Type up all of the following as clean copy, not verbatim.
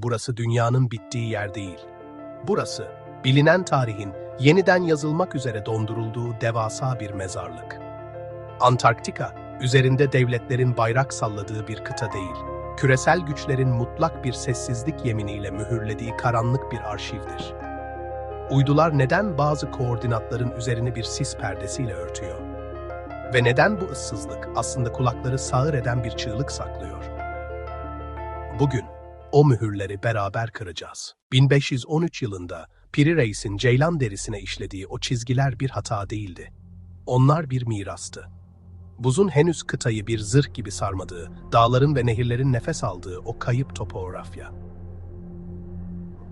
Burası dünyanın bittiği yer değil. Burası, bilinen tarihin yeniden yazılmak üzere dondurulduğu devasa bir mezarlık. Antarktika, üzerinde devletlerin bayrak salladığı bir kıta değil, küresel güçlerin mutlak bir sessizlik yeminiyle mühürlediği karanlık bir arşivdir. Uydular neden bazı koordinatların üzerini bir sis perdesiyle örtüyor? Ve neden bu ıssızlık aslında kulakları sağır eden bir çığlık saklıyor? Bugün o mühürleri beraber kıracağız. 1513 yılında Piri Reis'in ceylan derisine işlediği o çizgiler bir hata değildi. Onlar bir mirastı. Buzun henüz kıtayı bir zırh gibi sarmadığı, dağların ve nehirlerin nefes aldığı o kayıp topografya.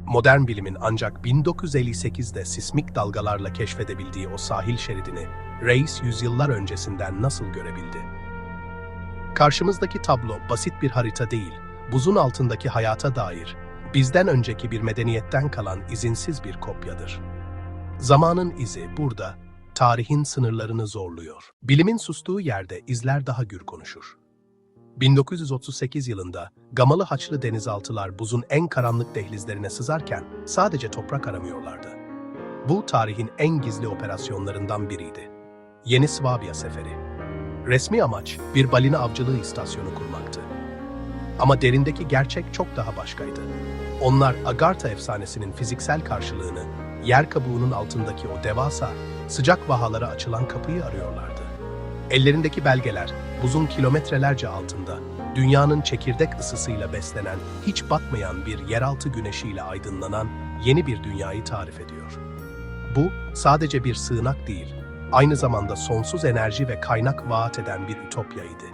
Modern bilimin ancak 1958'de sismik dalgalarla keşfedebildiği o sahil şeridini Reis yüzyıllar öncesinden nasıl görebildi? Karşımızdaki tablo basit bir harita değil, buzun altındaki hayata dair, bizden önceki bir medeniyetten kalan izinsiz bir kopyadır. Zamanın izi burada, tarihin sınırlarını zorluyor. Bilimin sustuğu yerde izler daha gür konuşur. 1938 yılında Gamalı Haçlı denizaltılar buzun en karanlık dehlizlerine sızarken sadece toprak aramıyorlardı. Bu tarihin en gizli operasyonlarından biriydi. Yeni Swabia Seferi. Resmi amaç bir balina avcılığı istasyonu kurmaktı. Ama derindeki gerçek çok daha başkaydı. Onlar Agartha efsanesinin fiziksel karşılığını, yer kabuğunun altındaki o devasa, sıcak vahalara açılan kapıyı arıyorlardı. Ellerindeki belgeler, buzun kilometrelerce altında, dünyanın çekirdek ısısıyla beslenen, hiç batmayan bir yeraltı güneşiyle aydınlanan yeni bir dünyayı tarif ediyor. Bu, sadece bir sığınak değil, aynı zamanda sonsuz enerji ve kaynak vaat eden bir ütopyaydı.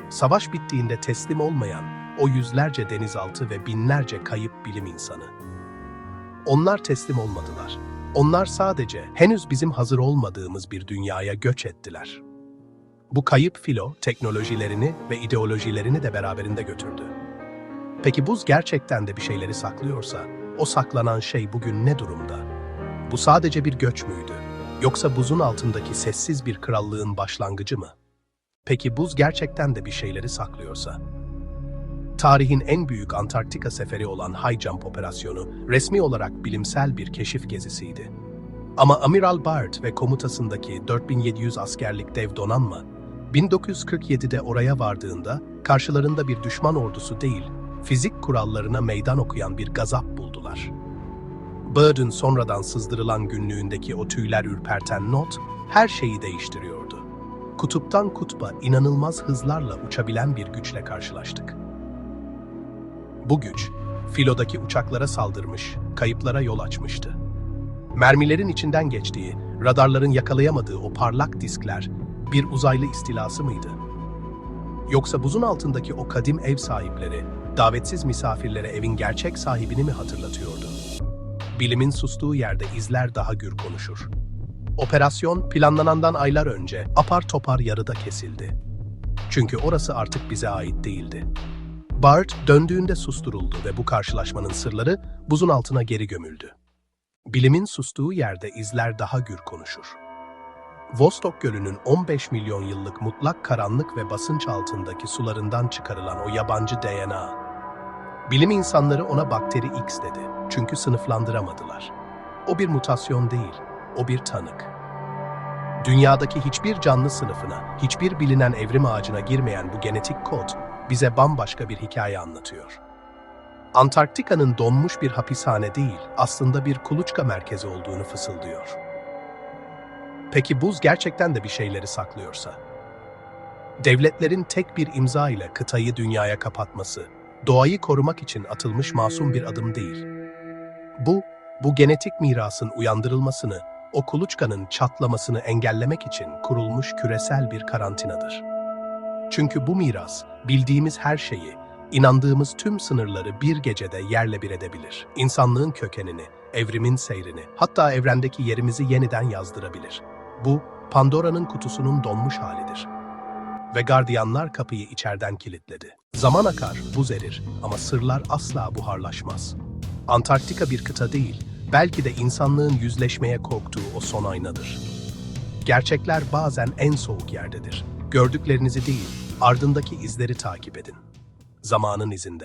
Savaş bittiğinde teslim olmayan o yüzlerce denizaltı ve binlerce kayıp bilim insanı. Onlar teslim olmadılar. Onlar sadece henüz bizim hazır olmadığımız bir dünyaya göç ettiler. Bu kayıp filo, teknolojilerini ve ideolojilerini de beraberinde götürdü. Peki buz gerçekten de bir şeyleri saklıyorsa, o saklanan şey bugün ne durumda? Bu sadece bir göç müydü? Yoksa buzun altındaki sessiz bir krallığın başlangıcı mı? Peki buz gerçekten de bir şeyleri saklıyorsa? Tarihin en büyük Antarktika seferi olan High Jump operasyonu resmi olarak bilimsel bir keşif gezisiydi. Ama Amiral Byrd ve komutasındaki 4700 askerlik dev donanma, 1947'de oraya vardığında karşılarında bir düşman ordusu değil, fizik kurallarına meydan okuyan bir gazap buldular. Byrd'ün sonradan sızdırılan günlüğündeki o tüyler ürperten not, her şeyi değiştiriyordu. Kutuptan kutba inanılmaz hızlarla uçabilen bir güçle karşılaştık. Bu güç, filodaki uçaklara saldırmış, kayıplara yol açmıştı. Mermilerin içinden geçtiği, radarların yakalayamadığı o parlak diskler, bir uzaylı istilası mıydı? Yoksa buzun altındaki o kadim ev sahipleri, davetsiz misafirlere evin gerçek sahibini mi hatırlatıyordu? Bilimin sustuğu yerde izler daha gür konuşur. Operasyon planlanandan aylar önce apar topar yarıda kesildi. Çünkü orası artık bize ait değildi. Byrd döndüğünde susturuldu ve bu karşılaşmanın sırları buzun altına geri gömüldü. Bilimin sustuğu yerde izler daha gür konuşur. Vostok Gölü'nün 15 milyon yıllık mutlak karanlık ve basınç altındaki sularından çıkarılan o yabancı DNA. Bilim insanları ona bakteri X dedi. Çünkü sınıflandıramadılar. O bir mutasyon değil, o bir tanık. Dünyadaki hiçbir canlı sınıfına, hiçbir bilinen evrim ağacına girmeyen bu genetik kod bize bambaşka bir hikaye anlatıyor. Antarktika'nın donmuş bir hapishane değil, aslında bir kuluçka merkezi olduğunu fısıldıyor. Peki buz gerçekten de bir şeyleri saklıyorsa? Devletlerin tek bir imza ile kıtayı dünyaya kapatması, doğayı korumak için atılmış masum bir adım değil. Bu genetik mirasın uyandırılmasını, o kuluçkanın çatlamasını engellemek için kurulmuş küresel bir karantinadır. Çünkü bu miras, bildiğimiz her şeyi, inandığımız tüm sınırları bir gecede yerle bir edebilir. İnsanlığın kökenini, evrimin seyrini, hatta evrendeki yerimizi yeniden yazdırabilir. Bu, Pandora'nın kutusunun donmuş halidir. Ve gardiyanlar kapıyı içeriden kilitledi. Zaman akar, buz erir ama sırlar asla buharlaşmaz. Antarktika bir kıta değil, belki de insanlığın yüzleşmeye korktuğu o son aynadır. Gerçekler bazen en soğuk yerdedir. Gördüklerinizi değil, ardındaki izleri takip edin. Zamanın izinde.